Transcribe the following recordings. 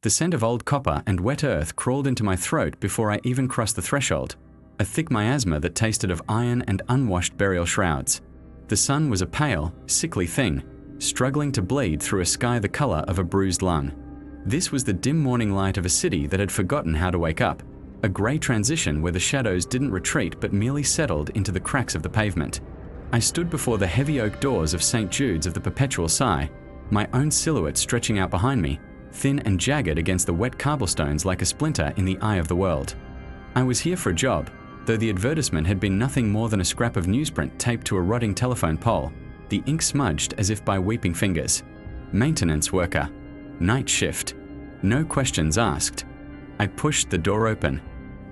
The scent of old copper and wet earth crawled into my throat before I even crossed the threshold, a thick miasma that tasted of iron and unwashed burial shrouds. The sun was a pale, sickly thing, struggling to bleed through a sky the color of a bruised lung. This was the dim morning light of a city that had forgotten how to wake up, a grey transition where the shadows didn't retreat but merely settled into the cracks of the pavement. I stood before the heavy oak doors of St. Jude's of the Perpetual Sigh, my own silhouette stretching out behind me, thin and jagged against the wet cobblestones like a splinter in the eye of the world. I was here for a job, though the advertisement had been nothing more than a scrap of newsprint taped to a rotting telephone pole, the ink smudged as if by weeping fingers. Maintenance worker. Night shift. No questions asked. I pushed the door open.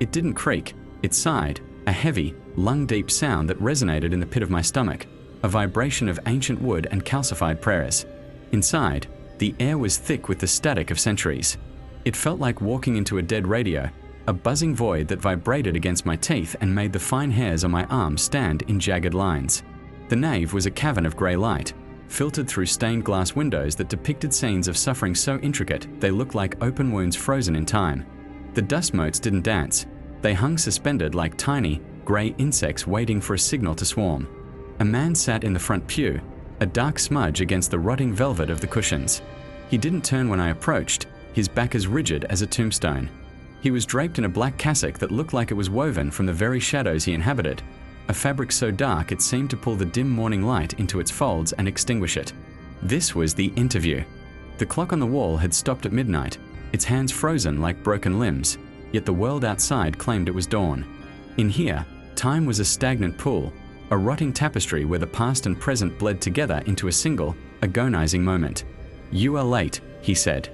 It didn't creak, it sighed, a heavy, lung-deep sound that resonated in the pit of my stomach, a vibration of ancient wood and calcified prayers. Inside, the air was thick with the static of centuries. It felt like walking into a dead radio, a buzzing void that vibrated against my teeth and made the fine hairs on my arms stand in jagged lines. The nave was a cavern of grey light, filtered through stained glass windows that depicted scenes of suffering so intricate they looked like open wounds frozen in time. The dust motes didn't dance. They hung suspended like tiny, grey insects waiting for a signal to swarm. A man sat in the front pew, a dark smudge against the rotting velvet of the cushions. He didn't turn when I approached, his back as rigid as a tombstone. He was draped in a black cassock that looked like it was woven from the very shadows he inhabited, a fabric so dark it seemed to pull the dim morning light into its folds and extinguish it. This was the interview. The clock on the wall had stopped at midnight, its hands frozen like broken limbs, yet the world outside claimed it was dawn. In here, time was a stagnant pool, a rotting tapestry where the past and present bled together into a single, agonizing moment. "You are late," he said.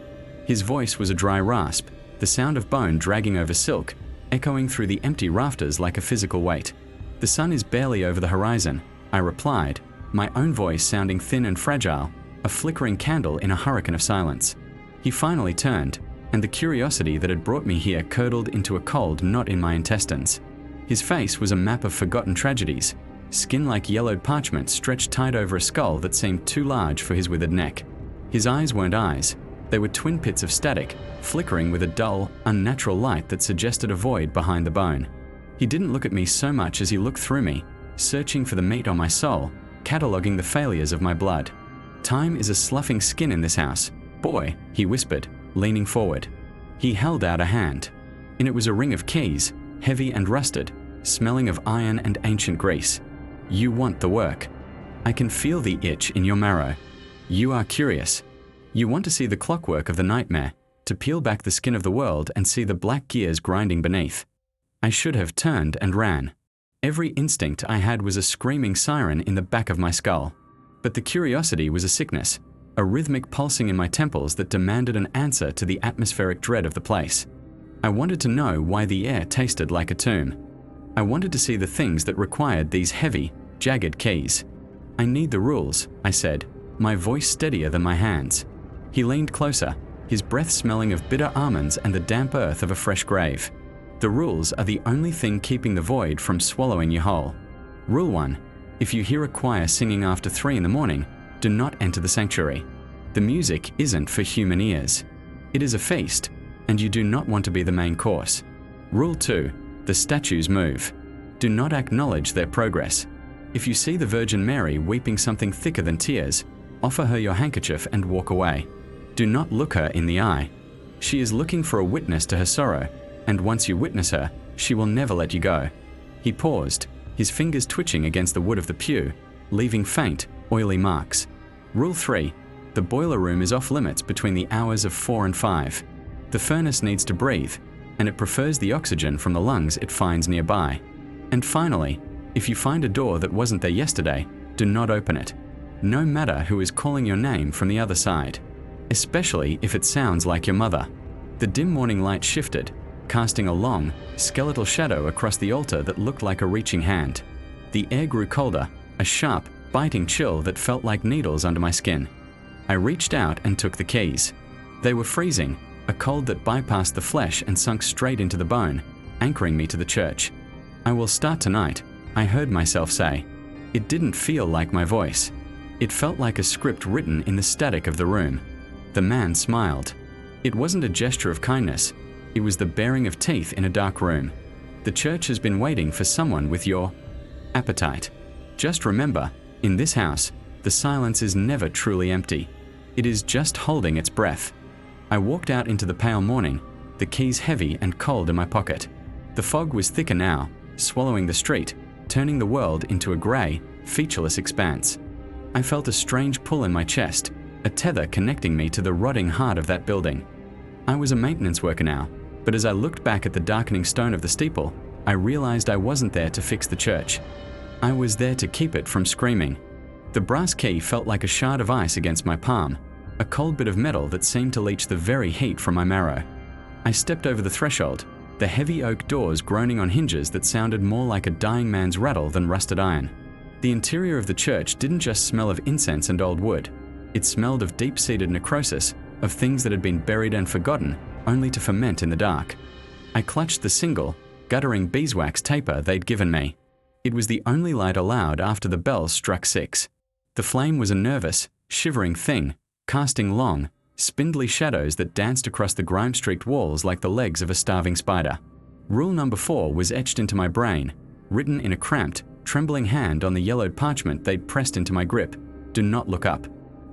His voice was a dry rasp, the sound of bone dragging over silk, echoing through the empty rafters like a physical weight. "The sun is barely over the horizon," I replied, my own voice sounding thin and fragile, a flickering candle in a hurricane of silence. He finally turned, and the curiosity that had brought me here curdled into a cold knot in my intestines. His face was a map of forgotten tragedies, skin like yellowed parchment stretched tight over a skull that seemed too large for his withered neck. His eyes weren't eyes. They were twin pits of static, flickering with a dull, unnatural light that suggested a void behind the bone. He didn't look at me so much as he looked through me, searching for the meat on my soul, cataloguing the failures of my blood. "Time is a sloughing skin in this house. Boy," he whispered, leaning forward. He held out a hand. In it was a ring of keys, heavy and rusted, smelling of iron and ancient grease. "You want the work. I can feel the itch in your marrow. You are curious. You want to see the clockwork of the nightmare, to peel back the skin of the world and see the black gears grinding beneath." I should have turned and ran. Every instinct I had was a screaming siren in the back of my skull. But the curiosity was a sickness, a rhythmic pulsing in my temples that demanded an answer to the atmospheric dread of the place. I wanted to know why the air tasted like a tomb. I wanted to see the things that required these heavy, jagged keys. "I need the rules," I said, my voice steadier than my hands. He leaned closer, his breath smelling of bitter almonds and the damp earth of a fresh grave. "The rules are the only thing keeping the void from swallowing you whole. Rule 1. If you hear a choir singing after 3 in the morning, do not enter the sanctuary. The music isn't for human ears. It is a feast, and you do not want to be the main course. Rule 2. The statues move. Do not acknowledge their progress. If you see the Virgin Mary weeping something thicker than tears, offer her your handkerchief and walk away. Do not look her in the eye. She is looking for a witness to her sorrow, and once you witness her, she will never let you go." He paused, his fingers twitching against the wood of the pew, leaving faint, oily marks. "Rule 3. The boiler room is off limits between the hours of 4 and 5. The furnace needs to breathe, and it prefers the oxygen from the lungs it finds nearby. And finally, if you find a door that wasn't there yesterday, do not open it, no matter who is calling your name from the other side, especially if it sounds like your mother." The dim morning light shifted, casting a long, skeletal shadow across the altar that looked like a reaching hand. The air grew colder, a sharp, biting chill that felt like needles under my skin. I reached out and took the keys. They were freezing, a cold that bypassed the flesh and sunk straight into the bone, anchoring me to the church. "I will start tonight," I heard myself say. It didn't feel like my voice. It felt like a script written in the static of the room. The man smiled. It wasn't a gesture of kindness. It was the baring of teeth in a dark room. The church has been waiting for someone with your appetite. Just remember, in this house, the silence is never truly empty. It is just holding its breath. I walked out into the pale morning, the keys heavy and cold in my pocket. The fog was thicker now, swallowing the street, turning the world into a grey, featureless expanse. I felt a strange pull in my chest, a tether connecting me to the rotting heart of that building. I was a maintenance worker now, but as I looked back at the darkening stone of the steeple, I realized I wasn't there to fix the church. I was there to keep it from screaming. The brass key felt like a shard of ice against my palm, a cold bit of metal that seemed to leach the very heat from my marrow. I stepped over the threshold, the heavy oak doors groaning on hinges that sounded more like a dying man's rattle than rusted iron. The interior of the church didn't just smell of incense and old wood. It smelled of deep-seated necrosis, of things that had been buried and forgotten, only to ferment in the dark. I clutched the single, guttering beeswax taper they'd given me. It was the only light allowed after the bells struck 6. The flame was a nervous, shivering thing, casting long, spindly shadows that danced across the grime-streaked walls like the legs of a starving spider. Rule number 4 was etched into my brain, written in a cramped, trembling hand on the yellowed parchment they'd pressed into my grip. Do not look up.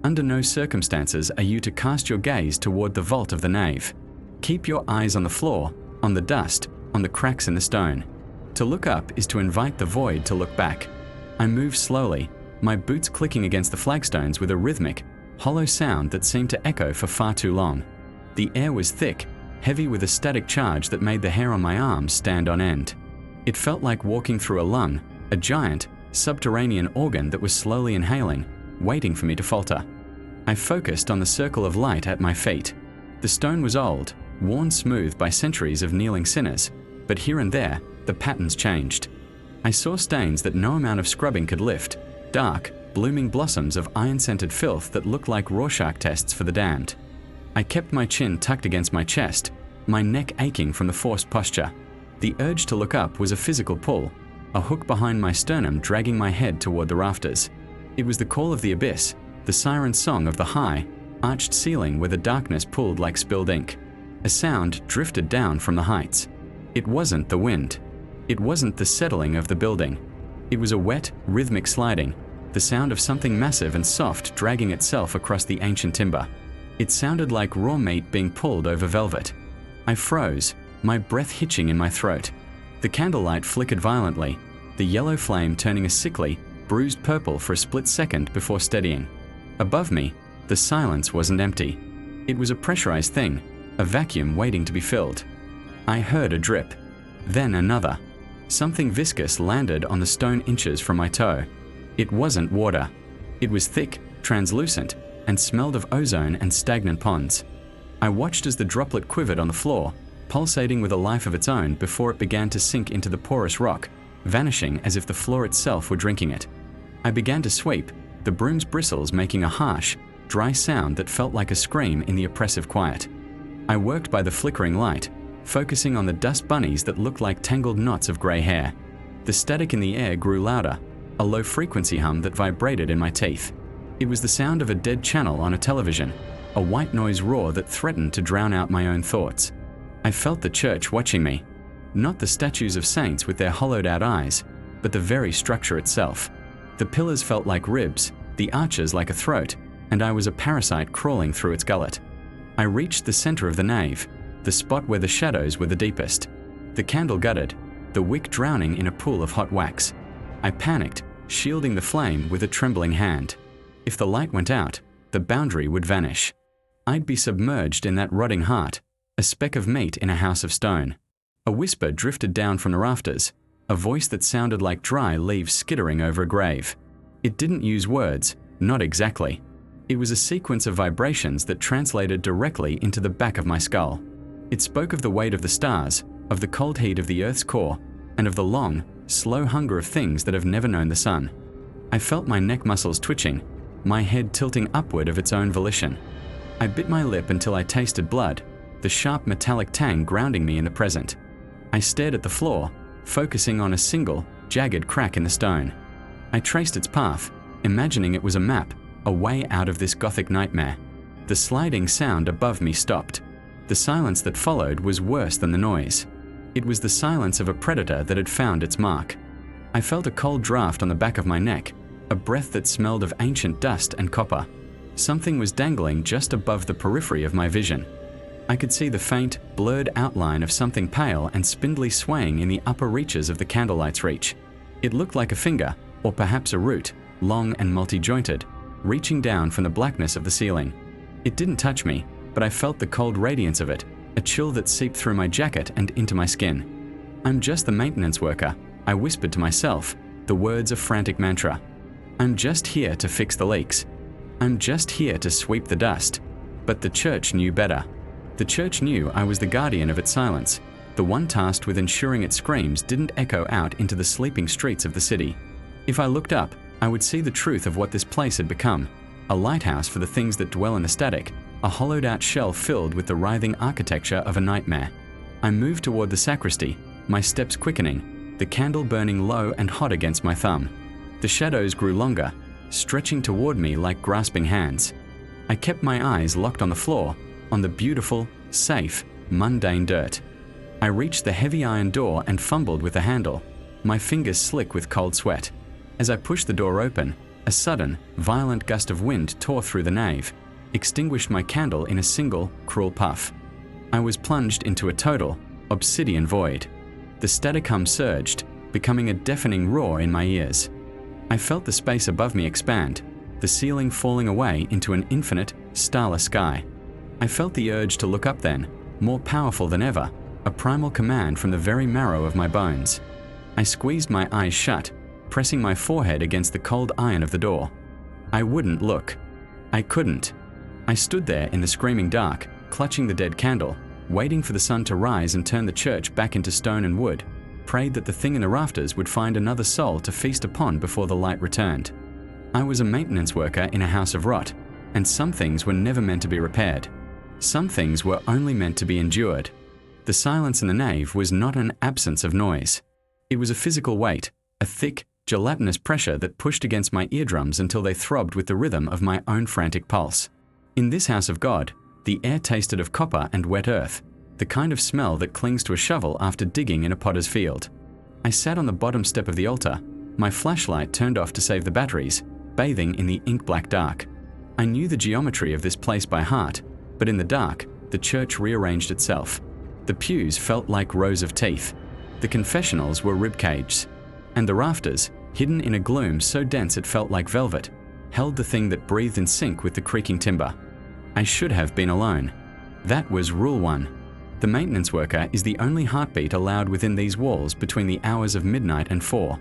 Under no circumstances are you to cast your gaze toward the vault of the nave. Keep your eyes on the floor, on the dust, on the cracks in the stone. To look up is to invite the void to look back. I moved slowly, my boots clicking against the flagstones with a rhythmic, hollow sound that seemed to echo for far too long. The air was thick, heavy with a static charge that made the hair on my arms stand on end. It felt like walking through a lung, a giant, subterranean organ that was slowly inhaling, waiting for me to falter. I focused on the circle of light at my feet. The stone was old, worn smooth by centuries of kneeling sinners, but here and there, the patterns changed. I saw stains that no amount of scrubbing could lift, dark, blooming blossoms of iron-scented filth that looked like Rorschach tests for the damned. I kept my chin tucked against my chest, my neck aching from the forced posture. The urge to look up was a physical pull, a hook behind my sternum dragging my head toward the rafters. It was the call of the abyss, the siren song of the high, arched ceiling where the darkness pulled like spilled ink. A sound drifted down from the heights. It wasn't the wind. It wasn't the settling of the building. It was a wet, rhythmic sliding, the sound of something massive and soft dragging itself across the ancient timber. It sounded like raw meat being pulled over velvet. I froze, my breath hitching in my throat. The candlelight flickered violently, the yellow flame turning a sickly, bruised purple for a split second before steadying. Above me, the silence wasn't empty. It was a pressurized thing, a vacuum waiting to be filled. I heard a drip, then another. Something viscous landed on the stone inches from my toe. It wasn't water. It was thick, translucent, and smelled of ozone and stagnant ponds. I watched as the droplet quivered on the floor, pulsating with a life of its own before it began to sink into the porous rock, vanishing as if the floor itself were drinking it. I began to sweep, the broom's bristles making a harsh, dry sound that felt like a scream in the oppressive quiet. I worked by the flickering light, focusing on the dust bunnies that looked like tangled knots of grey hair. The static in the air grew louder, a low-frequency hum that vibrated in my teeth. It was the sound of a dead channel on a television, a white noise roar that threatened to drown out my own thoughts. I felt the church watching me, not the statues of saints with their hollowed-out eyes, but the very structure itself. The pillars felt like ribs, the arches like a throat, and I was a parasite crawling through its gullet. I reached the center of the nave, the spot where the shadows were the deepest. The candle guttered, the wick drowning in a pool of hot wax. I panicked, shielding the flame with a trembling hand. If the light went out, the boundary would vanish. I'd be submerged in that rotting heart, a speck of meat in a house of stone. A whisper drifted down from the rafters, a voice that sounded like dry leaves skittering over a grave. It didn't use words, not exactly. It was a sequence of vibrations that translated directly into the back of my skull. It spoke of the weight of the stars, of the cold heat of the Earth's core, and of the long, slow hunger of things that have never known the sun. I felt my neck muscles twitching, my head tilting upward of its own volition. I bit my lip until I tasted blood, the sharp metallic tang grounding me in the present. I stared at the floor, focusing on a single, jagged crack in the stone. I traced its path, imagining it was a map, a way out of this gothic nightmare. The sliding sound above me stopped. The silence that followed was worse than the noise. It was the silence of a predator that had found its mark. I felt a cold draft on the back of my neck, a breath that smelled of ancient dust and copper. Something was dangling just above the periphery of my vision. I could see the faint, blurred outline of something pale and spindly swaying in the upper reaches of the candlelight's reach. It looked like a finger, or perhaps a root, long and multi-jointed, reaching down from the blackness of the ceiling. It didn't touch me, but I felt the cold radiance of it, a chill that seeped through my jacket and into my skin. "I'm just the maintenance worker," I whispered to myself, the words a frantic mantra. "I'm just here to fix the leaks. I'm just here to sweep the dust." But the church knew better. The church knew I was the guardian of its silence, the one tasked with ensuring its screams didn't echo out into the sleeping streets of the city. If I looked up, I would see the truth of what this place had become: a lighthouse for the things that dwell in the static, a hollowed-out shell filled with the writhing architecture of a nightmare. I moved toward the sacristy, my steps quickening, the candle burning low and hot against my thumb. The shadows grew longer, stretching toward me like grasping hands. I kept my eyes locked on the floor, on the beautiful, safe, mundane dirt. I reached the heavy iron door and fumbled with the handle, my fingers slick with cold sweat. As I pushed the door open, a sudden, violent gust of wind tore through the nave, extinguished my candle in a single, cruel puff. I was plunged into a total, obsidian void. The static hum surged, becoming a deafening roar in my ears. I felt the space above me expand, the ceiling falling away into an infinite, starless sky. I felt the urge to look up then, more powerful than ever, a primal command from the very marrow of my bones. I squeezed my eyes shut, pressing my forehead against the cold iron of the door. I wouldn't look. I couldn't. I stood there in the screaming dark, clutching the dead candle, waiting for the sun to rise and turn the church back into stone and wood, prayed that the thing in the rafters would find another soul to feast upon before the light returned. I was a maintenance worker in a house of rot, and some things were never meant to be repaired. Some things were only meant to be endured. The silence in the nave was not an absence of noise. It was a physical weight, a thick, gelatinous pressure that pushed against my eardrums until they throbbed with the rhythm of my own frantic pulse. In this house of God, the air tasted of copper and wet earth, the kind of smell that clings to a shovel after digging in a potter's field. I sat on the bottom step of the altar, my flashlight turned off to save the batteries, bathing in the ink-black dark. I knew the geometry of this place by heart, but in the dark, the church rearranged itself. The pews felt like rows of teeth. The confessionals were ribcages. And the rafters, hidden in a gloom so dense it felt like velvet, held the thing that breathed in sync with the creaking timber. I should have been alone. That was Rule 1. The maintenance worker is the only heartbeat allowed within these walls between the hours of midnight and 4.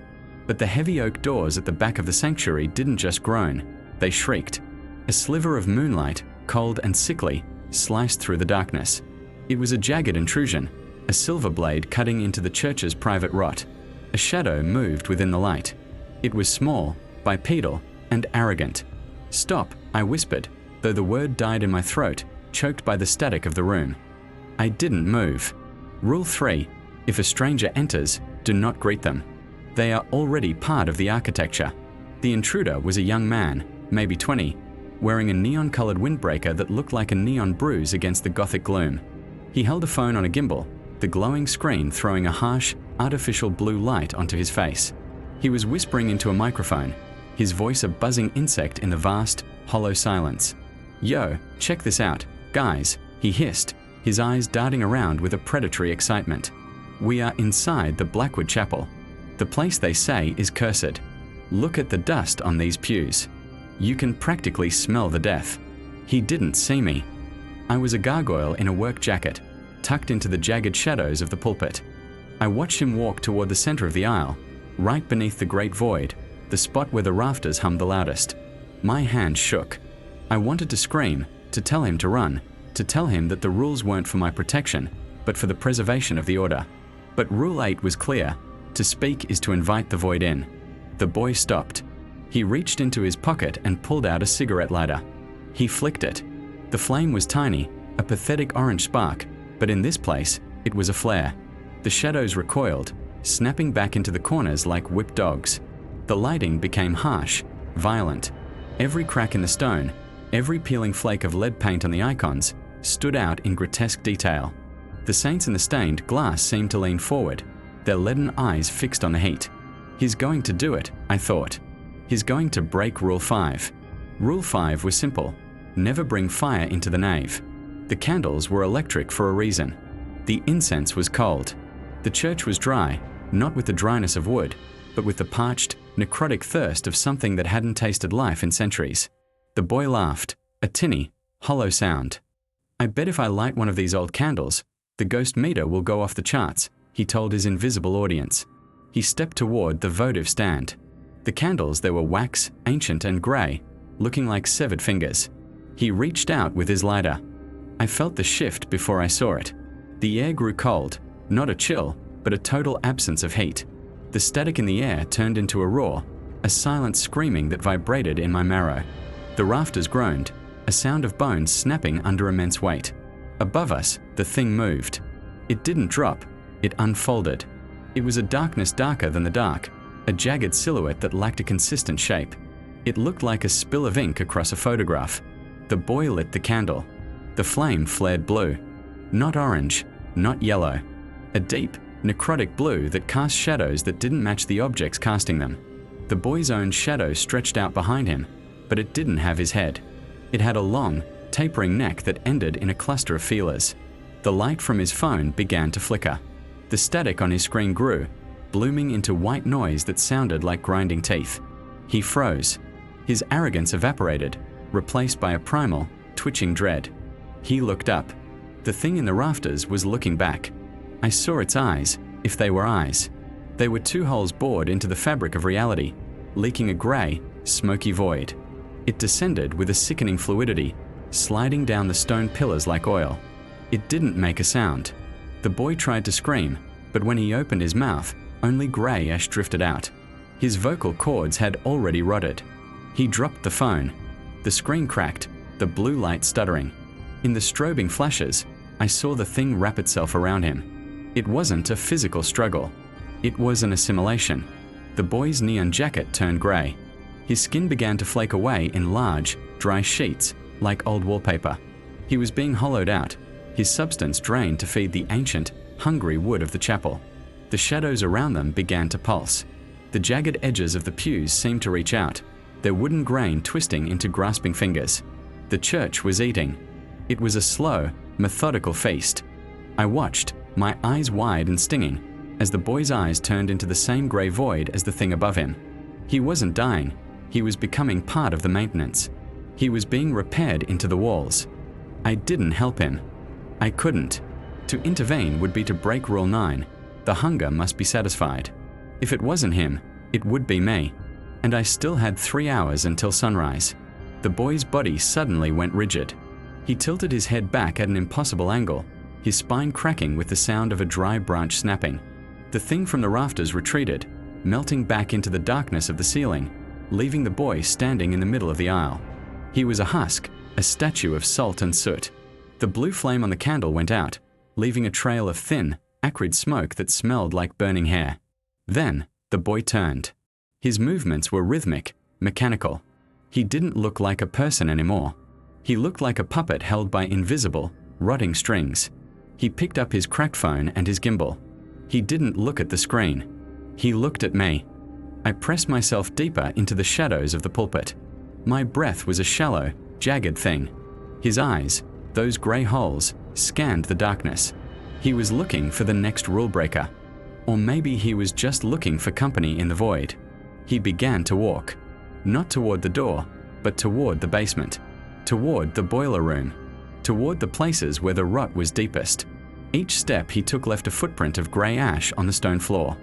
But the heavy oak doors at the back of the sanctuary didn't just groan, they shrieked. A sliver of moonlight, cold and sickly, sliced through the darkness. It was a jagged intrusion, a silver blade cutting into the church's private rot. A shadow moved within the light. It was small, bipedal, and arrogant. "Stop," I whispered, though the word died in my throat, choked by the static of the room. I didn't move. Rule 3. If a stranger enters, do not greet them. They are already part of the architecture. The intruder was a young man, maybe 20, wearing a neon-colored windbreaker that looked like a neon bruise against the gothic gloom. He held a phone on a gimbal, the glowing screen throwing a harsh, artificial blue light onto his face. He was whispering into a microphone, his voice a buzzing insect in the vast, hollow silence. "Yo, check this out, guys," he hissed, his eyes darting around with a predatory excitement. "We are inside the Blackwood Chapel. The place they say is cursed. Look at the dust on these pews. You can practically smell the death." He didn't see me. I was a gargoyle in a work jacket, tucked into the jagged shadows of the pulpit. I watched him walk toward the center of the aisle, right beneath the great void, the spot where the rafters hummed the loudest. My hand shook. I wanted to scream, to tell him to run, to tell him that the rules weren't for my protection, but for the preservation of the order. But Rule 8 was clear: to speak is to invite the void in. The boy stopped. He reached into his pocket and pulled out a cigarette lighter. He flicked it. The flame was tiny, a pathetic orange spark, but in this place, it was a flare. The shadows recoiled, snapping back into the corners like whipped dogs. The lighting became harsh, violent. Every crack in the stone, every peeling flake of lead paint on the icons, stood out in grotesque detail. The saints in the stained glass seemed to lean forward, their leaden eyes fixed on the heat. He's going to do it, I thought. He's going to break Rule 5. Rule 5 was simple: never bring fire into the nave. The candles were electric for a reason. The incense was cold. The church was dry, not with the dryness of wood, but with the parched, necrotic thirst of something that hadn't tasted life in centuries. The boy laughed, a tinny, hollow sound. "I bet if I light one of these old candles, the ghost meter will go off the charts," he told his invisible audience. He stepped toward the votive stand. The candles, they were wax, ancient and grey, looking like severed fingers. He reached out with his lighter. I felt the shift before I saw it. The air grew cold, not a chill, but a total absence of heat. The static in the air turned into a roar, a silent screaming that vibrated in my marrow. The rafters groaned, a sound of bones snapping under immense weight. Above us, the thing moved. It didn't drop, it unfolded. It was a darkness darker than the dark, a jagged silhouette that lacked a consistent shape. It looked like a spill of ink across a photograph. The boy lit the candle. The flame flared blue. Not orange, not yellow. A deep, necrotic blue that cast shadows that didn't match the objects casting them. The boy's own shadow stretched out behind him, but it didn't have his head. It had a long, tapering neck that ended in a cluster of feelers. The light from his phone began to flicker. The static on his screen grew, blooming into white noise that sounded like grinding teeth. He froze. His arrogance evaporated, replaced by a primal, twitching dread. He looked up. The thing in the rafters was looking back. I saw its eyes, if they were eyes. They were two holes bored into the fabric of reality, leaking a grey, smoky void. It descended with a sickening fluidity, sliding down the stone pillars like oil. It didn't make a sound. The boy tried to scream, but when he opened his mouth, only grey ash drifted out. His vocal cords had already rotted. He dropped the phone. The screen cracked, the blue light stuttering. In the strobing flashes, I saw the thing wrap itself around him. It wasn't a physical struggle. It was an assimilation. The boy's neon jacket turned grey. His skin began to flake away in large, dry sheets, like old wallpaper. He was being hollowed out, his substance drained to feed the ancient, hungry wood of the chapel. The shadows around them began to pulse. The jagged edges of the pews seemed to reach out, their wooden grain twisting into grasping fingers. The church was eating. It was a slow, methodical feast. I watched, my eyes wide and stinging, as the boy's eyes turned into the same grey void as the thing above him. He wasn't dying. He was becoming part of the maintenance. He was being repaired into the walls. I didn't help him. I couldn't. To intervene would be to break Rule 9. The hunger must be satisfied. If it wasn't him, it would be me. And I still had 3 hours until sunrise. The boy's body suddenly went rigid. He tilted his head back at an impossible angle, his spine cracking with the sound of a dry branch snapping. The thing from the rafters retreated, melting back into the darkness of the ceiling, leaving the boy standing in the middle of the aisle. He was a husk, a statue of salt and soot. The blue flame on the candle went out, leaving a trail of thin, acrid smoke that smelled like burning hair. Then, the boy turned. His movements were rhythmic, mechanical. He didn't look like a person anymore. He looked like a puppet held by invisible, rotting strings. He picked up his cracked phone and his gimbal. He didn't look at the screen. He looked at me. I pressed myself deeper into the shadows of the pulpit. My breath was a shallow, jagged thing. His eyes, those grey holes, scanned the darkness. He was looking for the next rule breaker. Or maybe he was just looking for company in the void. He began to walk. Not toward the door, but toward the basement. Toward the boiler room. Toward the places where the rot was deepest. Each step he took left a footprint of grey ash on the stone floor.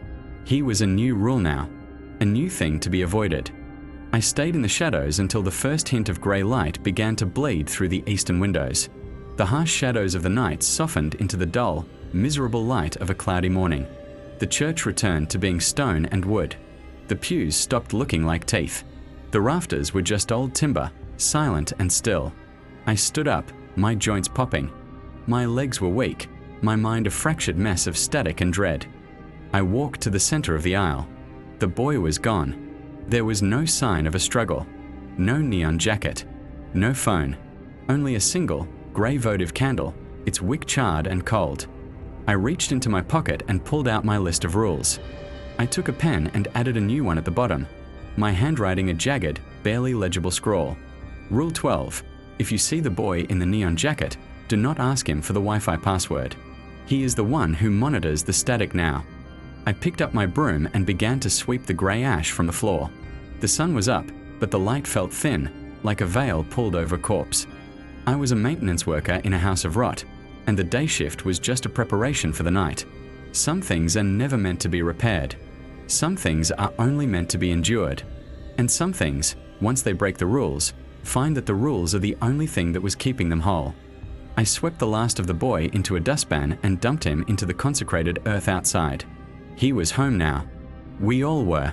He was a new rule now. A new thing to be avoided. I stayed in the shadows until the first hint of grey light began to bleed through the eastern windows. The harsh shadows of the night softened into the dull, miserable light of a cloudy morning. The church returned to being stone and wood. The pews stopped looking like teeth. The rafters were just old timber, silent and still. I stood up, my joints popping. My legs were weak, my mind a fractured mess of static and dread. I walked to the center of the aisle. The boy was gone. There was no sign of a struggle. No neon jacket. No phone. Only a single, grey votive candle, its wick charred and cold. I reached into my pocket and pulled out my list of rules. I took a pen and added a new one at the bottom, my handwriting a jagged, barely legible scrawl. Rule 12. If you see the boy in the neon jacket, do not ask him for the Wi-Fi password. He is the one who monitors the static now. I picked up my broom and began to sweep the grey ash from the floor. The sun was up, but the light felt thin, like a veil pulled over a corpse. I was a maintenance worker in a house of rot, and the day shift was just a preparation for the night. Some things are never meant to be repaired. Some things are only meant to be endured. And some things, once they break the rules, find that the rules are the only thing that was keeping them whole. I swept the last of the boy into a dustpan and dumped him into the consecrated earth outside. He was home now. We all were.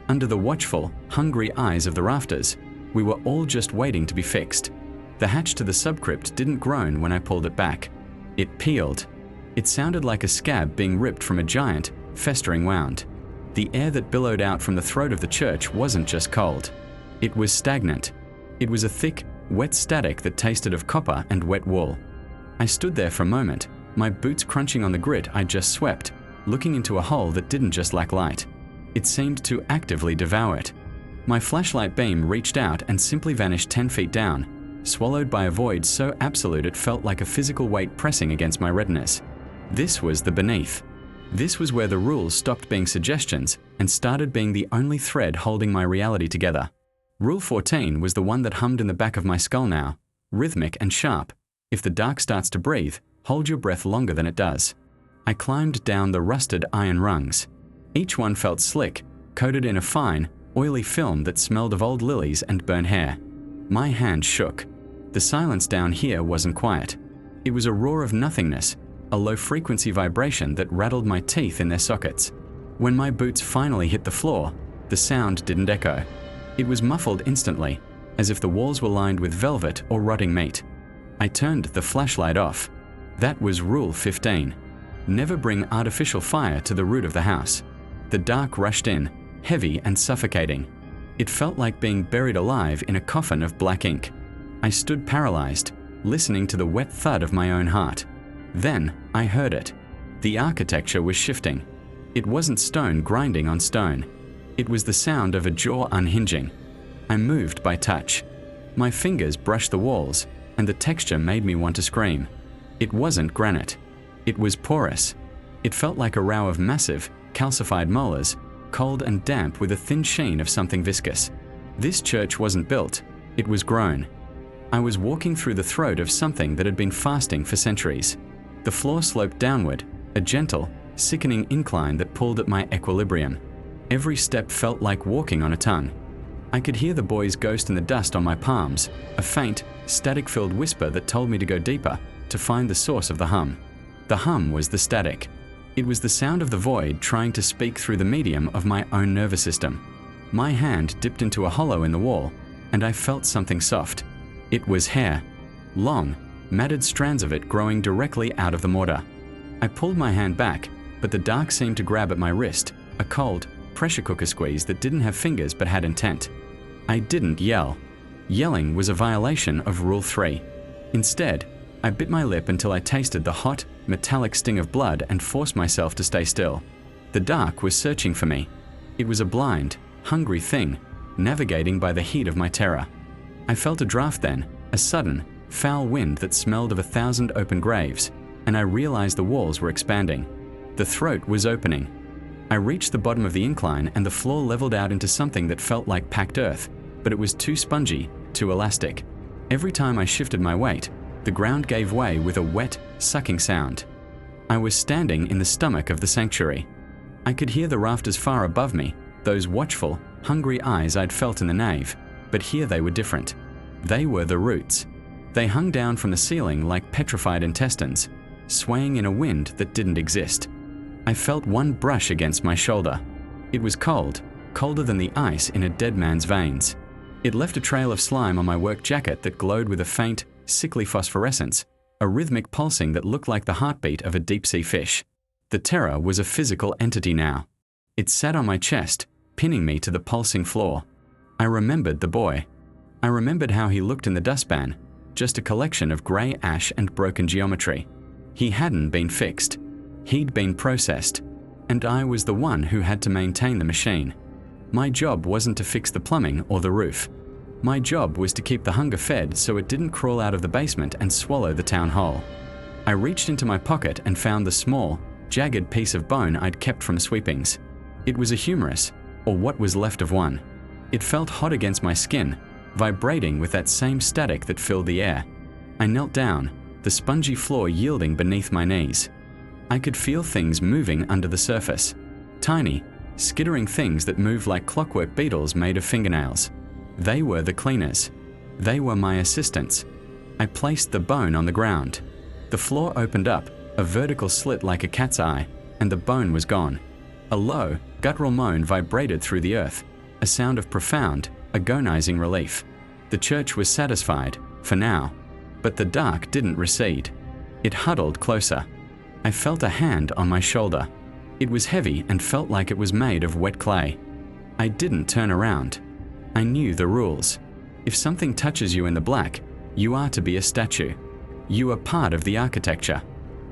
Under the watchful, hungry eyes of the rafters, we were all just waiting to be fixed. The hatch to the subcrypt didn't groan when I pulled it back. It peeled. It sounded like a scab being ripped from a giant, festering wound. The air that billowed out from the throat of the church wasn't just cold. It was stagnant. It was a thick, wet static that tasted of copper and wet wool. I stood there for a moment, my boots crunching on the grit I just swept, looking into a hole that didn't just lack light. It seemed to actively devour it. My flashlight beam reached out and simply vanished 10 feet down, swallowed by a void so absolute it felt like a physical weight pressing against my retinas. This was the beneath. This was where the rules stopped being suggestions and started being the only thread holding my reality together. Rule 14 was the one that hummed in the back of my skull now, rhythmic and sharp. If the dark starts to breathe, hold your breath longer than it does. I climbed down the rusted iron rungs. Each one felt slick, coated in a fine, oily film that smelled of old lilies and burnt hair. My hand shook. The silence down here wasn't quiet. It was a roar of nothingness, a low-frequency vibration that rattled my teeth in their sockets. When my boots finally hit the floor, the sound didn't echo. It was muffled instantly, as if the walls were lined with velvet or rotting meat. I turned the flashlight off. That was Rule 15. Never bring artificial fire to the root of the house. The dark rushed in, heavy and suffocating. It felt like being buried alive in a coffin of black ink. I stood paralyzed, listening to the wet thud of my own heart. Then I heard it. The architecture was shifting. It wasn't stone grinding on stone. It was the sound of a jaw unhinging. I moved by touch. My fingers brushed the walls, and the texture made me want to scream. It wasn't granite. It was porous. It felt like a row of massive, calcified molars, cold and damp with a thin sheen of something viscous. This church wasn't built. It was grown. I was walking through the throat of something that had been fasting for centuries. The floor sloped downward, a gentle, sickening incline that pulled at my equilibrium. Every step felt like walking on a tongue. I could hear the boy's ghost in the dust on my palms, a faint, static-filled whisper that told me to go deeper, to find the source of the hum. The hum was the static. It was the sound of the void trying to speak through the medium of my own nervous system. My hand dipped into a hollow in the wall, and I felt something soft. It was hair. Long, matted strands of it growing directly out of the mortar. I pulled my hand back, but the dark seemed to grab at my wrist, a cold, pressure cooker squeeze that didn't have fingers but had intent. I didn't yell. Yelling was a violation of Rule 3. Instead, I bit my lip until I tasted the hot, metallic sting of blood and forced myself to stay still. The dark was searching for me. It was a blind, hungry thing, navigating by the heat of my terror. I felt a draft then, a sudden, foul wind that smelled of 1,000 open graves, and I realized the walls were expanding. The throat was opening. I reached the bottom of the incline and the floor leveled out into something that felt like packed earth, but it was too spongy, too elastic. Every time I shifted my weight, the ground gave way with a wet, sucking sound. I was standing in the stomach of the sanctuary. I could hear the rafters far above me, those watchful, hungry eyes I'd felt in the nave, but here they were different. They were the roots. They hung down from the ceiling like petrified intestines, swaying in a wind that didn't exist. I felt one brush against my shoulder. It was cold, colder than the ice in a dead man's veins. It left a trail of slime on my work jacket that glowed with a faint, sickly phosphorescence, a rhythmic pulsing that looked like the heartbeat of a deep-sea fish. The terror was a physical entity now. It sat on my chest, pinning me to the pulsing floor. I remembered the boy. I remembered how he looked in the dustpan, just a collection of grey ash and broken geometry. He hadn't been fixed. He'd been processed. And I was the one who had to maintain the machine. My job wasn't to fix the plumbing or the roof. My job was to keep the hunger fed so it didn't crawl out of the basement and swallow the town hall. I reached into my pocket and found the small, jagged piece of bone I'd kept from sweepings. It was a humerus, or what was left of one. It felt hot against my skin, vibrating with that same static that filled the air. I knelt down, the spongy floor yielding beneath my knees. I could feel things moving under the surface. Tiny, skittering things that moved like clockwork beetles made of fingernails. They were the cleaners. They were my assistants. I placed the bone on the ground. The floor opened up, a vertical slit like a cat's eye, and the bone was gone. A low, guttural moan vibrated through the earth, a sound of profound, agonizing relief. The church was satisfied, for now, but the dark didn't recede. It huddled closer. I felt a hand on my shoulder. It was heavy and felt like it was made of wet clay. I didn't turn around. I knew the rules. If something touches you in the black, you are to be a statue. You are part of the architecture.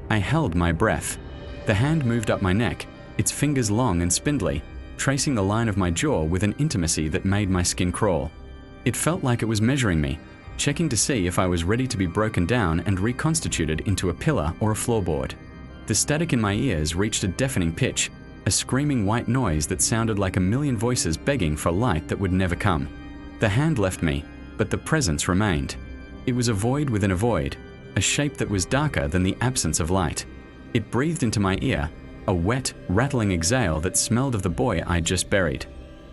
I held my breath. The hand moved up my neck, its fingers long and spindly, tracing the line of my jaw with an intimacy that made my skin crawl. It felt like it was measuring me, checking to see if I was ready to be broken down and reconstituted into a pillar or a floorboard. The static in my ears reached a deafening pitch, a screaming white noise that sounded like a million voices begging for light that would never come. The hand left me, but the presence remained. It was a void within a void, a shape that was darker than the absence of light. It breathed into my ear, a wet, rattling exhale that smelled of the boy I'd just buried.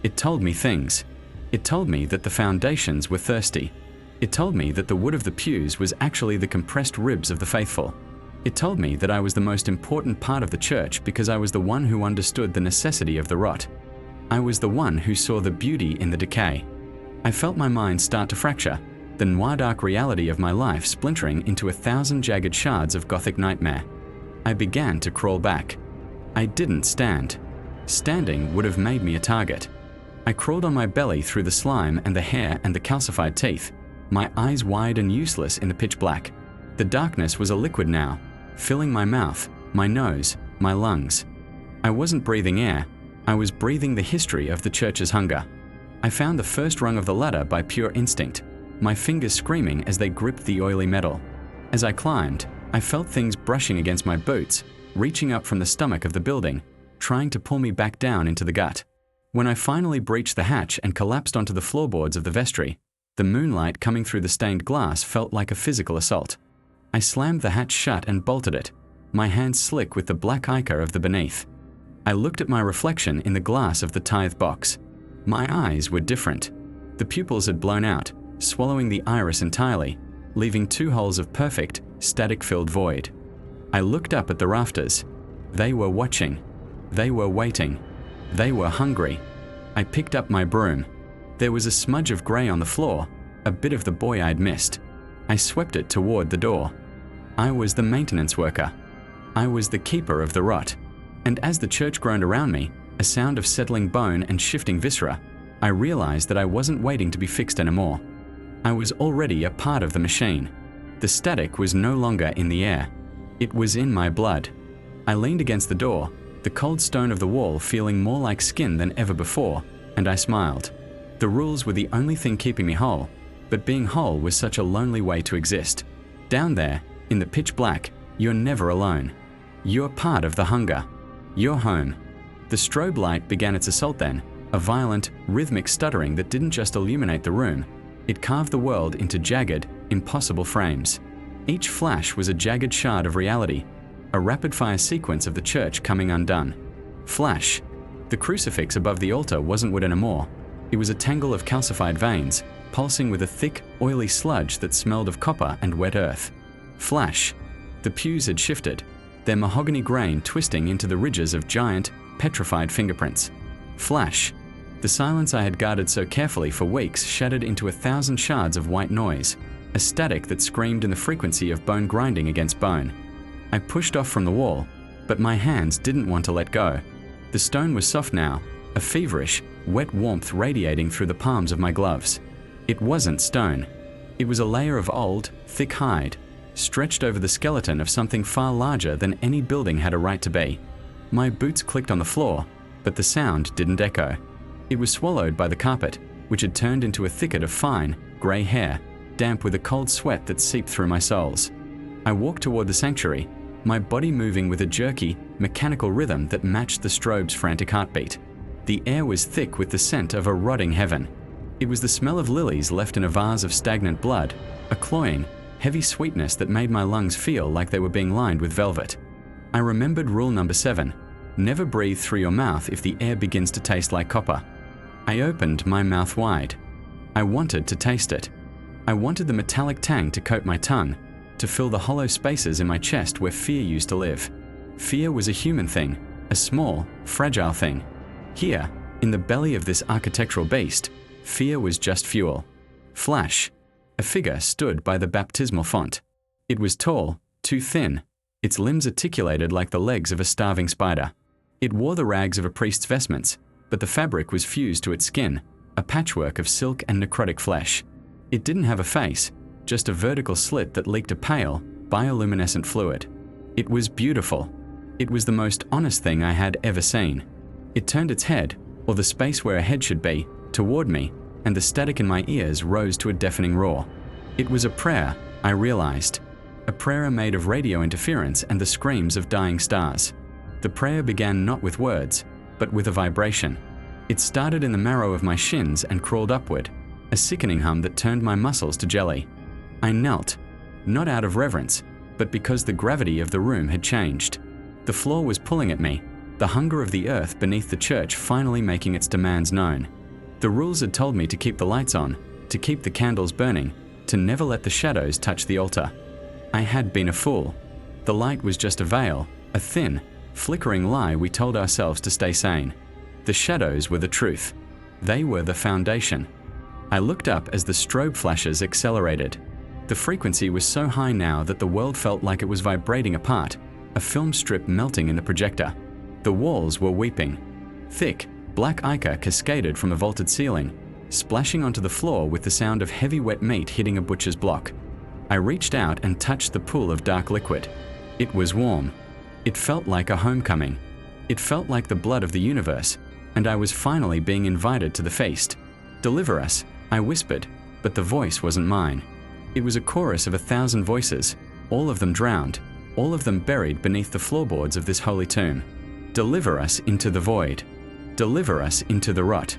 It told me things. It told me that the foundations were thirsty. It told me that the wood of the pews was actually the compressed ribs of the faithful. It told me that I was the most important part of the church because I was the one who understood the necessity of the rot. I was the one who saw the beauty in the decay. I felt my mind start to fracture, the noir-dark reality of my life splintering into 1,000 jagged shards of gothic nightmare. I began to crawl back. I didn't stand. Standing would have made me a target. I crawled on my belly through the slime and the hair and the calcified teeth, my eyes wide and useless in the pitch black. The darkness was a liquid now, filling my mouth, my nose, my lungs. I wasn't breathing air. I was breathing the history of the church's hunger. I found the first rung of the ladder by pure instinct, my fingers screaming as they gripped the oily metal. As I climbed, I felt things brushing against my boots, reaching up from the stomach of the building, trying to pull me back down into the gut. When I finally breached the hatch and collapsed onto the floorboards of the vestry, the moonlight coming through the stained glass felt like a physical assault. I slammed the hatch shut and bolted it, my hands slick with the black ichor of the beneath. I looked at my reflection in the glass of the tithe box. My eyes were different. The pupils had blown out, swallowing the iris entirely, leaving 2 holes of perfect, static-filled void. I looked up at the rafters. They were watching. They were waiting. They were hungry. I picked up my broom. There was a smudge of grey on the floor, a bit of the boy I'd missed. I swept it toward the door. I was the maintenance worker. I was the keeper of the rot. And as the church groaned around me, a sound of settling bone and shifting viscera, I realized that I wasn't waiting to be fixed anymore. I was already a part of the machine. The static was no longer in the air. It was in my blood. I leaned against the door, the cold stone of the wall feeling more like skin than ever before, and I smiled. The rules were the only thing keeping me whole, but being whole was such a lonely way to exist. Down there, in the pitch black, you're never alone. You're part of the hunger. You're home. The strobe light began its assault then, a violent, rhythmic stuttering that didn't just illuminate the room. It carved the world into jagged, impossible frames. Each flash was a jagged shard of reality, a rapid-fire sequence of the church coming undone. Flash. The crucifix above the altar wasn't wood anymore. It was a tangle of calcified veins, pulsing with a thick, oily sludge that smelled of copper and wet earth. Flash. The pews had shifted, their mahogany grain twisting into the ridges of giant, petrified fingerprints. Flash. The silence I had guarded so carefully for weeks shattered into 1,000 shards of white noise, a static that screamed in the frequency of bone grinding against bone. I pushed off from the wall, but my hands didn't want to let go. The stone was soft now, a feverish, wet warmth radiating through the palms of my gloves. It wasn't stone. It was a layer of old, thick hide, stretched over the skeleton of something far larger than any building had a right to be. My boots clicked on the floor, but the sound didn't echo. It was swallowed by the carpet, which had turned into a thicket of fine, grey hair, damp with a cold sweat that seeped through my soles. I walked toward the sanctuary, my body moving with a jerky, mechanical rhythm that matched the strobe's frantic heartbeat. The air was thick with the scent of a rotting heaven. It was the smell of lilies left in a vase of stagnant blood, a cloying, heavy sweetness that made my lungs feel like they were being lined with velvet. I remembered rule number 7, never breathe through your mouth if the air begins to taste like copper. I opened my mouth wide. I wanted to taste it. I wanted the metallic tang to coat my tongue, to fill the hollow spaces in my chest where fear used to live. Fear was a human thing, a small, fragile thing. Here, in the belly of this architectural beast, fear was just fuel. Flash. A figure stood by the baptismal font. It was tall, too thin, its limbs articulated like the legs of a starving spider. It wore the rags of a priest's vestments, but the fabric was fused to its skin, a patchwork of silk and necrotic flesh. It didn't have a face, just a vertical slit that leaked a pale, bioluminescent fluid. It was beautiful. It was the most honest thing I had ever seen. It turned its head, or the space where a head should be, toward me, and the static in my ears rose to a deafening roar. It was a prayer, I realized. A prayer made of radio interference and the screams of dying stars. The prayer began not with words, but with a vibration. It started in the marrow of my shins and crawled upward, a sickening hum that turned my muscles to jelly. I knelt, not out of reverence, but because the gravity of the room had changed. The floor was pulling at me, the hunger of the earth beneath the church finally making its demands known. The rules had told me to keep the lights on, to keep the candles burning, to never let the shadows touch the altar. I had been a fool. The light was just a veil, a thin, flickering lie we told ourselves to stay sane. The shadows were the truth. They were the foundation. I looked up as the strobe flashes accelerated. The frequency was so high now that the world felt like it was vibrating apart, a film strip melting in the projector. The walls were weeping. Thick, black ichor cascaded from a vaulted ceiling, splashing onto the floor with the sound of heavy wet meat hitting a butcher's block. I reached out and touched the pool of dark liquid. It was warm. It felt like a homecoming. It felt like the blood of the universe, and I was finally being invited to the feast. Deliver us, I whispered, but the voice wasn't mine. It was a chorus of 1,000 voices, all of them drowned, all of them buried beneath the floorboards of this holy tomb. Deliver us into the void. Deliver us into the rot.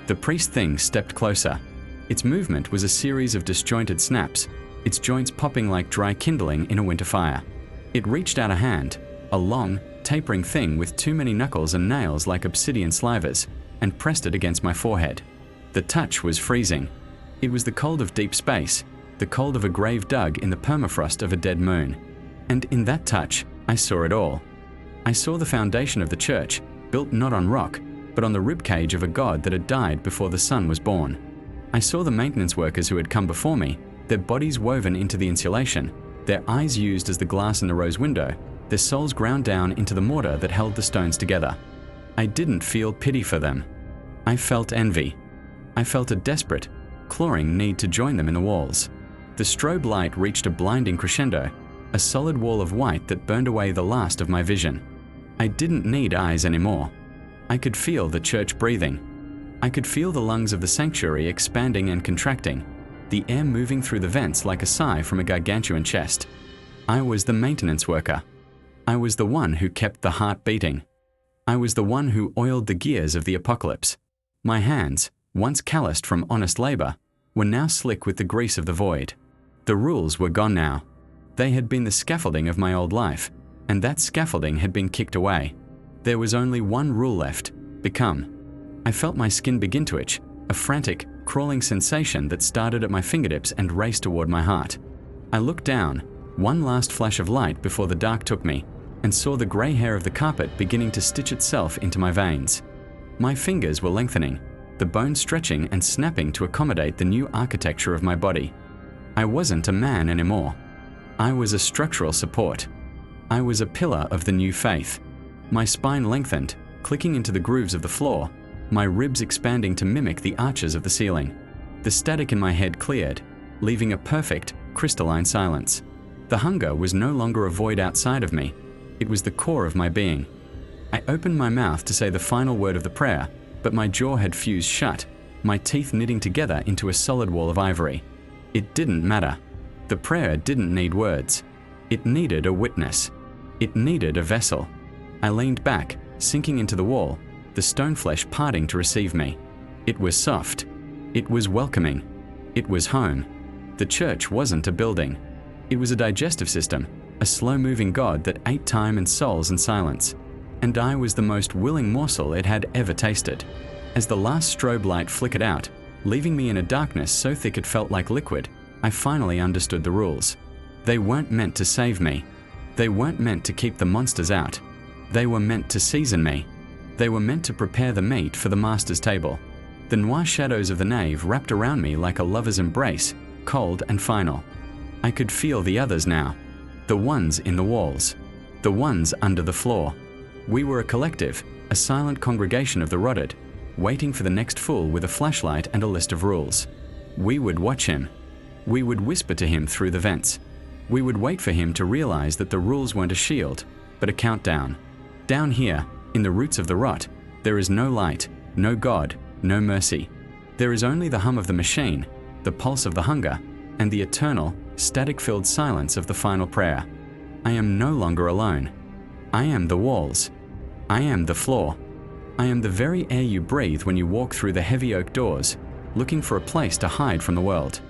The priest thing stepped closer. Its movement was a series of disjointed snaps, its joints popping like dry kindling in a winter fire. It reached out a hand, a long, tapering thing with too many knuckles and nails like obsidian slivers, and pressed it against my forehead. The touch was freezing. It was the cold of deep space, the cold of a grave dug in the permafrost of a dead moon. And in that touch, I saw it all. I saw the foundation of the church, built not on rock, but on the ribcage of a god that had died before the sun was born. I saw the maintenance workers who had come before me, their bodies woven into the insulation, their eyes used as the glass in the rose window, their souls ground down into the mortar that held the stones together. I didn't feel pity for them. I felt envy. I felt a desperate, clawing need to join them in the walls. The strobe light reached a blinding crescendo, a solid wall of white that burned away the last of my vision. I didn't need eyes anymore. I could feel the church breathing. I could feel the lungs of the sanctuary expanding and contracting, the air moving through the vents like a sigh from a gargantuan chest. I was the maintenance worker. I was the one who kept the heart beating. I was the one who oiled the gears of the apocalypse. My hands, once calloused from honest labor, were now slick with the grease of the void. The rules were gone now. They had been the scaffolding of my old life, and that scaffolding had been kicked away. There was only one rule left: become. I felt my skin begin to itch, a frantic, crawling sensation that started at my fingertips and raced toward my heart. I looked down, one last flash of light before the dark took me, and saw the grey hair of the carpet beginning to stitch itself into my veins. My fingers were lengthening, the bones stretching and snapping to accommodate the new architecture of my body. I wasn't a man anymore. I was a structural support. I was a pillar of the new faith. My spine lengthened, clicking into the grooves of the floor, my ribs expanding to mimic the arches of the ceiling. The static in my head cleared. leaving a perfect, crystalline silence. The hunger was no longer a void outside of me. It was the core of my being. I opened my mouth to say the final word of the prayer, but my jaw had fused shut, my teeth knitting together into a solid wall of ivory. It didn't matter. The prayer didn't need words. It needed a witness. It needed a vessel. I leaned back, sinking into the wall, the stone flesh parting to receive me. It was soft. It was welcoming. It was home. The church wasn't a building. It was a digestive system, a slow-moving God that ate time and souls in silence. And I was the most willing morsel it had ever tasted. As the last strobe light flickered out, leaving me in a darkness so thick it felt like liquid, I finally understood the rules. They weren't meant to save me. They weren't meant to keep the monsters out. They were meant to season me. They were meant to prepare the meat for the master's table. The noir shadows of the nave wrapped around me like a lover's embrace, cold and final. I could feel the others now. The ones in the walls. The ones under the floor. We were a collective, a silent congregation of the rotted, waiting for the next fool with a flashlight and a list of rules. We would watch him. We would whisper to him through the vents. We would wait for him to realize that the rules weren't a shield, but a countdown. Down here, in the roots of the rot, there is no light, no God, no mercy. There is only the hum of the machine, the pulse of the hunger, and the eternal, static-filled silence of the final prayer. I am no longer alone. I am the walls. I am the floor. I am the very air you breathe when you walk through the heavy oak doors, looking for a place to hide from the world.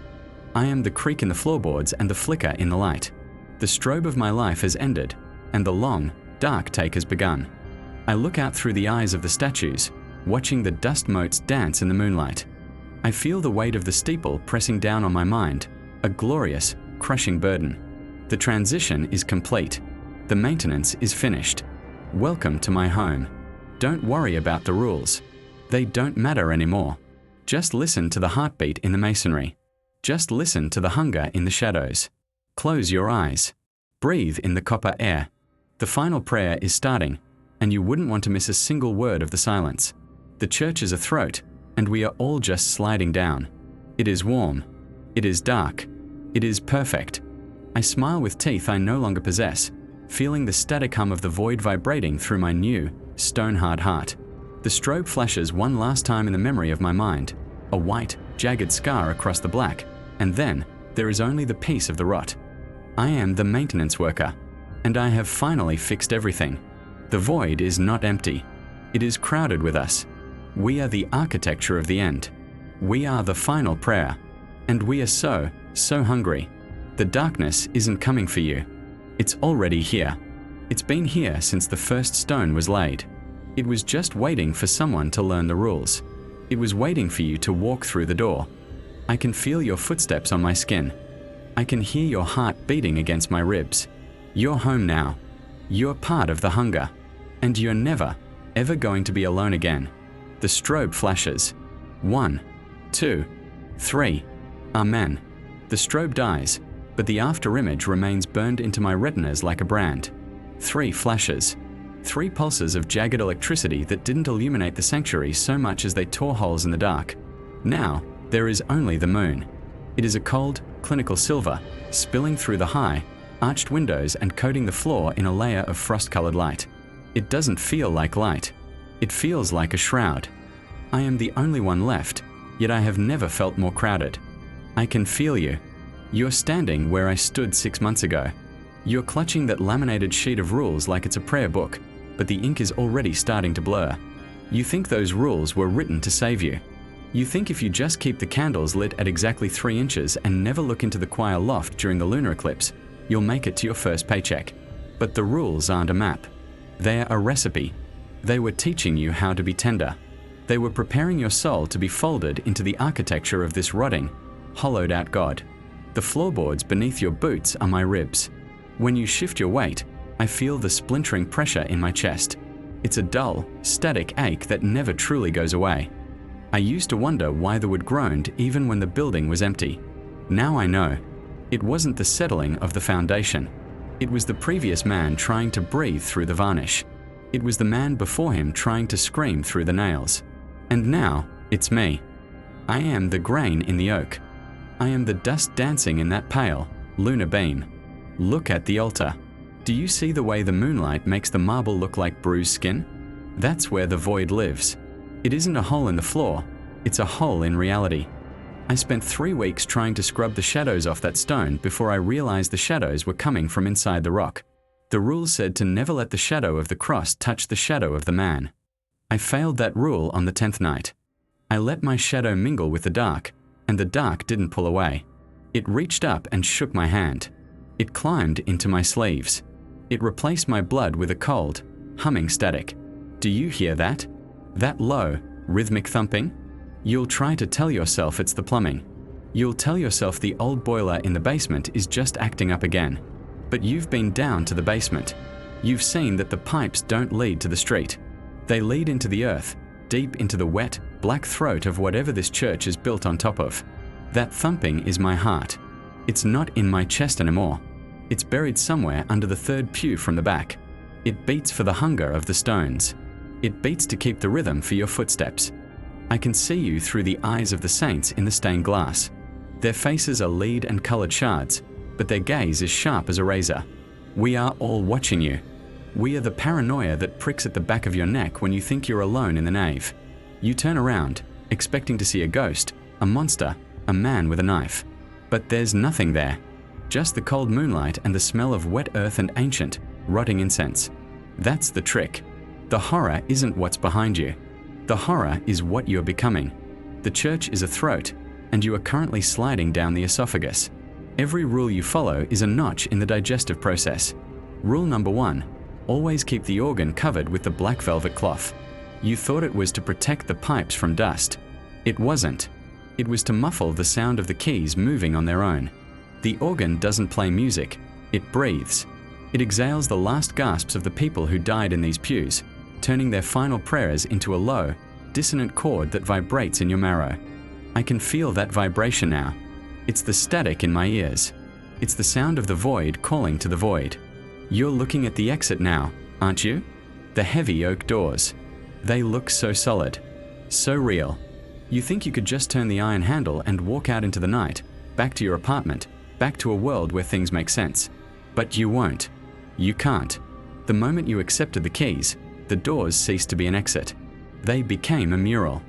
I am the creak in the floorboards and the flicker in the light. The strobe of my life has ended, and the long, dark take has begun. I look out through the eyes of the statues, watching the dust motes dance in the moonlight. I feel the weight of the steeple pressing down on my mind, a glorious, crushing burden. The transition is complete. The maintenance is finished. Welcome to my home. Don't worry about the rules. They don't matter anymore. Just listen to the heartbeat in the masonry. Just listen to the hunger in the shadows. Close your eyes. Breathe in the copper air. The final prayer is starting, and you wouldn't want to miss a single word of the silence. The church is a throat, and we are all just sliding down. It is warm. It is dark. It is perfect. I smile with teeth I no longer possess, feeling the static hum of the void vibrating through my new, stone-hard heart. The strobe flashes one last time in the memory of my mind, a white, jagged scar across the black, and then there is only the peace of the rot. I am the maintenance worker, and I have finally fixed everything. The void is not empty. It is crowded with us. We are the architecture of the end. We are the final prayer, and we are so hungry. The darkness isn't coming for you. It's already here. It's been here since the first stone was laid. It was just waiting for someone to learn the rules. It was waiting for you to walk through the door. I can feel your footsteps on my skin. I can hear your heart beating against my ribs. You're home now. You're part of the hunger. And you're never, ever going to be alone again. The strobe flashes. 1, 2, 3. Amen. The strobe dies, but the afterimage remains burned into my retinas like a brand. 3 flashes. 3 pulses of jagged electricity that didn't illuminate the sanctuary so much as they tore holes in the dark. Now, there is only the moon. It is a cold, clinical silver, spilling through the high, arched windows and coating the floor in a layer of frost-colored light. It doesn't feel like light. It feels like a shroud. I am the only one left, yet I have never felt more crowded. I can feel you. You're standing where I stood 6 months ago. You're clutching that laminated sheet of rules like it's a prayer book, but the ink is already starting to blur. You think those rules were written to save you. You think if you just keep the candles lit at exactly 3 inches and never look into the choir loft during the lunar eclipse, you'll make it to your first paycheck. But the rules aren't a map. They're a recipe. They were teaching you how to be tender. They were preparing your soul to be folded into the architecture of this rotting, hollowed-out God. The floorboards beneath your boots are my ribs. When you shift your weight, I feel the splintering pressure in my chest. It's a dull, static ache that never truly goes away. I used to wonder why the wood groaned even when the building was empty. Now I know. It wasn't the settling of the foundation. It was the previous man trying to breathe through the varnish. It was the man before him trying to scream through the nails. And now, it's me. I am the grain in the oak. I am the dust dancing in that pale, lunar beam. Look at the altar. Do you see the way the moonlight makes the marble look like bruised skin? That's where the void lives. It isn't a hole in the floor, it's a hole in reality. I spent 3 weeks trying to scrub the shadows off that stone before I realized the shadows were coming from inside the rock. The rule said to never let the shadow of the cross touch the shadow of the man. I failed that rule on the 10th night. I let my shadow mingle with the dark, and the dark didn't pull away. It reached up and shook my hand. It climbed into my sleeves. It replaced my blood with a cold, humming static. Do you hear that? That low, rhythmic thumping? You'll try to tell yourself it's the plumbing. You'll tell yourself the old boiler in the basement is just acting up again. But you've been down to the basement. You've seen that the pipes don't lead to the street. They lead into the earth, deep into the wet, black throat of whatever this church is built on top of. That thumping is my heart. It's not in my chest anymore. It's buried somewhere under the 3rd pew from the back. It beats for the hunger of the stones. It beats to keep the rhythm for your footsteps. I can see you through the eyes of the saints in the stained glass. Their faces are lead and colored shards, but their gaze is sharp as a razor. We are all watching you. We are the paranoia that pricks at the back of your neck when you think you're alone in the nave. You turn around, expecting to see a ghost, a monster, a man with a knife. But there's nothing there. Just the cold moonlight and the smell of wet earth and ancient, rotting incense. That's the trick. The horror isn't what's behind you. The horror is what you're becoming. The church is a throat, and you are currently sliding down the esophagus. Every rule you follow is a notch in the digestive process. Rule number 1, always keep the organ covered with the black velvet cloth. You thought it was to protect the pipes from dust. It wasn't. It was to muffle the sound of the keys moving on their own. The organ doesn't play music, it breathes. It exhales the last gasps of the people who died in these pews, turning their final prayers into a low, dissonant chord that vibrates in your marrow. I can feel that vibration now. It's the static in my ears. It's the sound of the void calling to the void. You're looking at the exit now, aren't you? The heavy oak doors. They look so solid, so real. You think you could just turn the iron handle and walk out into the night, back to your apartment, back to a world where things make sense. But you won't. You can't. The moment you accepted the keys, the doors ceased to be an exit. They became a mural,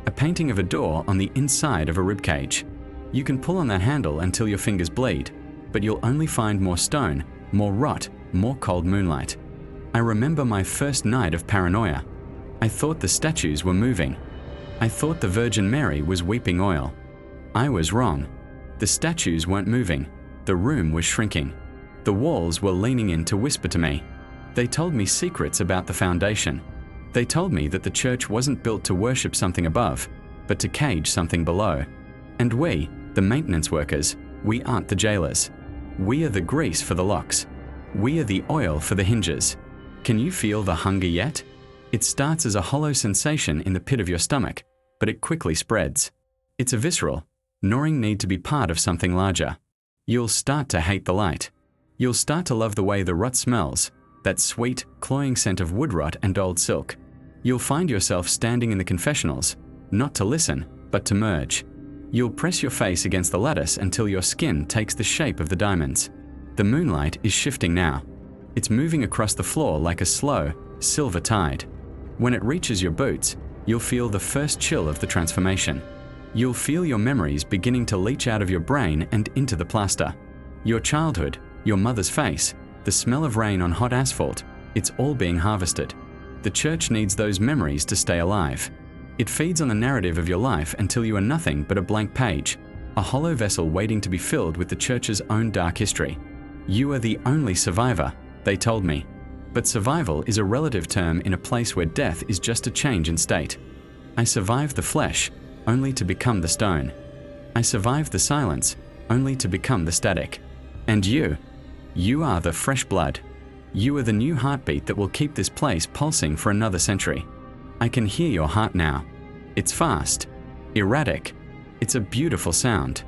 a painting of a door on the inside of a ribcage. You can pull on that handle until your fingers bleed, but you'll only find more stone, more rot, more cold moonlight. I remember my first night of paranoia. I thought the statues were moving. I thought the Virgin Mary was weeping oil. I was wrong. The statues weren't moving. The room was shrinking. The walls were leaning in to whisper to me. They told me secrets about the foundation. They told me that the church wasn't built to worship something above, but to cage something below. And we, the maintenance workers, we aren't the jailers. We are the grease for the locks. We are the oil for the hinges. Can you feel the hunger yet? It starts as a hollow sensation in the pit of your stomach, but it quickly spreads. It's a visceral, gnawing need to be part of something larger. You'll start to hate the light. You'll start to love the way the rot smells, that sweet, cloying scent of wood rot and old silk. You'll find yourself standing in the confessionals, not to listen, but to merge. You'll press your face against the lattice until your skin takes the shape of the diamonds. The moonlight is shifting now. It's moving across the floor like a slow, silver tide. When it reaches your boots, you'll feel the first chill of the transformation. You'll feel your memories beginning to leach out of your brain and into the plaster. Your childhood, your mother's face, the smell of rain on hot asphalt, it's all being harvested. The church needs those memories to stay alive. It feeds on the narrative of your life until you are nothing but a blank page, a hollow vessel waiting to be filled with the church's own dark history. You are the only survivor, they told me. But survival is a relative term in a place where death is just a change in state. I survived the flesh, only to become the stone. I survived the silence, only to become the static. And you are the fresh blood. You are the new heartbeat that will keep this place pulsing for another century. I can hear your heart now. It's fast, erratic. It's a beautiful sound.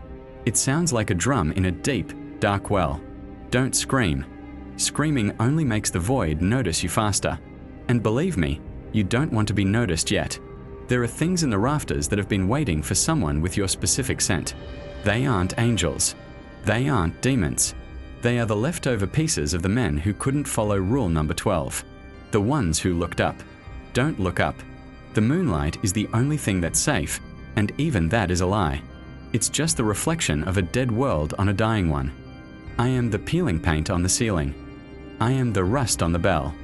It sounds like a drum in a deep, dark well. Don't scream. Screaming only makes the void notice you faster. And believe me, you don't want to be noticed yet. There are things in the rafters that have been waiting for someone with your specific scent. They aren't angels. They aren't demons. They are the leftover pieces of the men who couldn't follow rule number 12. The ones who looked up. Don't look up. The moonlight is the only thing that's safe, and even that is a lie. It's just the reflection of a dead world on a dying one. I am the peeling paint on the ceiling. I am the rust on the bell.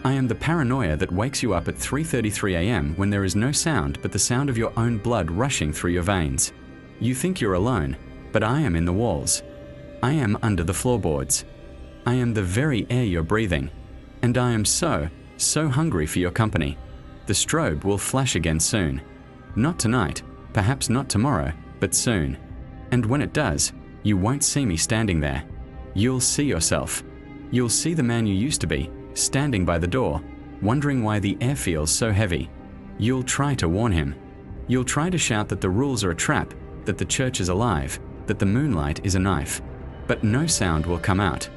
I am the paranoia that wakes you up at 3:33 a.m. when there is no sound but the sound of your own blood rushing through your veins. You think you're alone, but I am in the walls. I am under the floorboards. I am the very air you're breathing. And I am so hungry for your company. The strobe will flash again soon. Not tonight, perhaps not tomorrow, but soon. And when it does, you won't see me standing there. You'll see yourself. You'll see the man you used to be, standing by the door, wondering why the air feels so heavy. You'll try to warn him. You'll try to shout that the rules are a trap, that the church is alive, that the moonlight is a knife. But no sound will come out.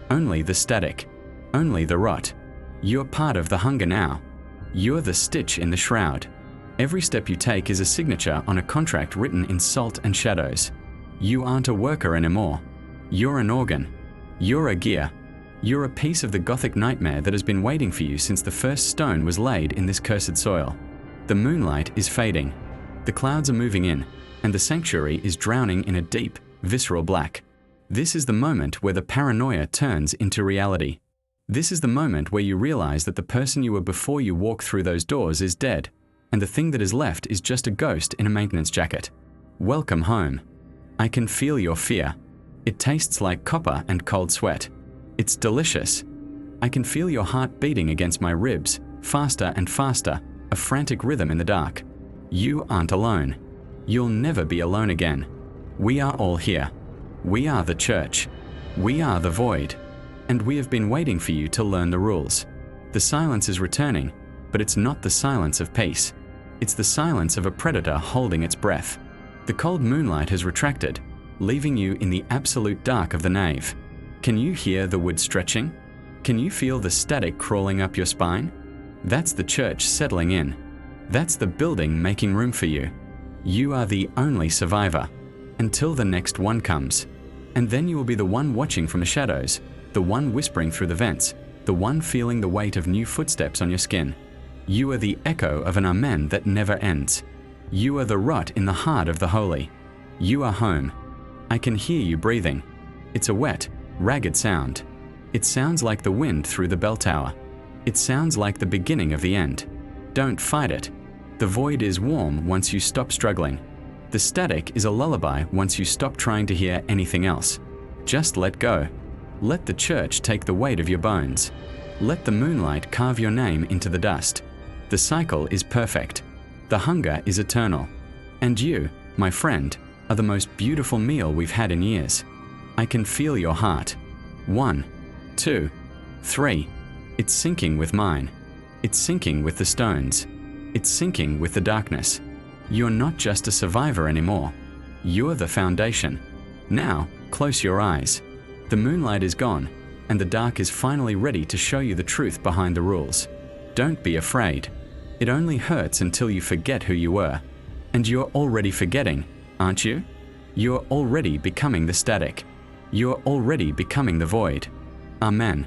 Only the static. Only the rot. You're part of the hunger now. You're the stitch in the shroud. Every step you take is a signature on a contract written in salt and shadows. You aren't a worker anymore. You're an organ. You're a gear. You're a piece of the Gothic nightmare that has been waiting for you since the first stone was laid in this cursed soil. The moonlight is fading. The clouds are moving in, and the sanctuary is drowning in a deep, visceral black. This is the moment where the paranoia turns into reality. This is the moment where you realize that the person you were before you walk through those doors is dead, and the thing that is left is just a ghost in a maintenance jacket. Welcome home. I can feel your fear. It tastes like copper and cold sweat. It's delicious. I can feel your heart beating against my ribs, faster and faster, a frantic rhythm in the dark. You aren't alone. You'll never be alone again. We are all here. We are the church. We are the void. And we have been waiting for you to learn the rules. The silence is returning, but it's not the silence of peace. It's the silence of a predator holding its breath. The cold moonlight has retracted, leaving you in the absolute dark of the nave. Can you hear the wood stretching? Can you feel the static crawling up your spine? That's the church settling in. That's the building making room for you. You are the only survivor, until the next one comes. And then you will be the one watching from the shadows, the one whispering through the vents, the one feeling the weight of new footsteps on your skin. You are the echo of an amen that never ends. You are the rot in the heart of the holy. You are home. I can hear you breathing. It's a wet, ragged sound. It sounds like the wind through the bell tower. It sounds like the beginning of the end. Don't fight it. The void is warm once you stop struggling. The static is a lullaby once you stop trying to hear anything else. Just let go. Let the church take the weight of your bones. Let the moonlight carve your name into the dust. The cycle is perfect. The hunger is eternal. And you, my friend, are the most beautiful meal we've had in years. I can feel your heart. 1, 2, 3. It's sinking with mine. It's sinking with the stones. It's sinking with the darkness. You're not just a survivor anymore. You're the foundation. Now, close your eyes. The moonlight is gone, and the dark is finally ready to show you the truth behind the rules. Don't be afraid. It only hurts until you forget who you were. And you're already forgetting, aren't you? You're already becoming the static. You're already becoming the void. Amen.